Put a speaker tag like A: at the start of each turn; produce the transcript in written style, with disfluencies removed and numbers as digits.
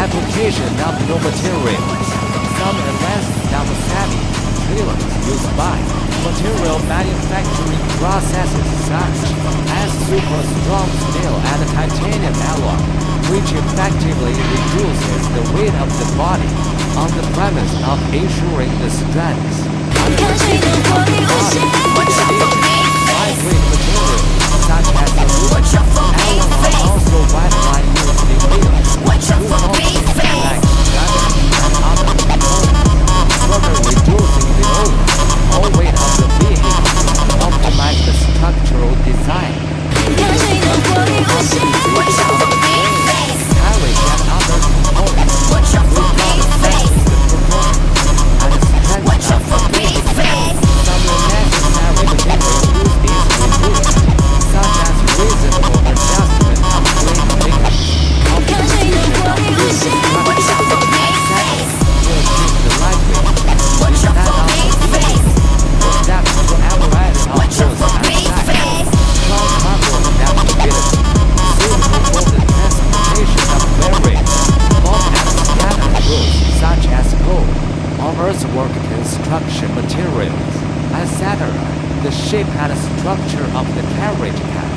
A: Application of new materials. Some advanced savvy trailers used by material manufacturing processes such as super strong steel and titanium alloy, which effectively reduces the weight of the body on the premise of ensuring the strength and resistance of the body. Lightweight materials such as aluminum, alloy are also widely used in wheels, like and other components, further reducing the overall weight of the vehicle to optimize the structural design. Carriage and other components without affecting the performance and strength of the vehicle. Some unnecessary material use is reduced, such as reasonable adjustment of brake figures, optimization of wheel structure, etc. to achieve the lightweight design of the vehicle. Adapt to apparatus of force and size, strong cargo adaptability, suitable for the transportation of bearings, bomb and scatter goods such as coal or earthwork construction materials, etc. The shape and structure of the carriage can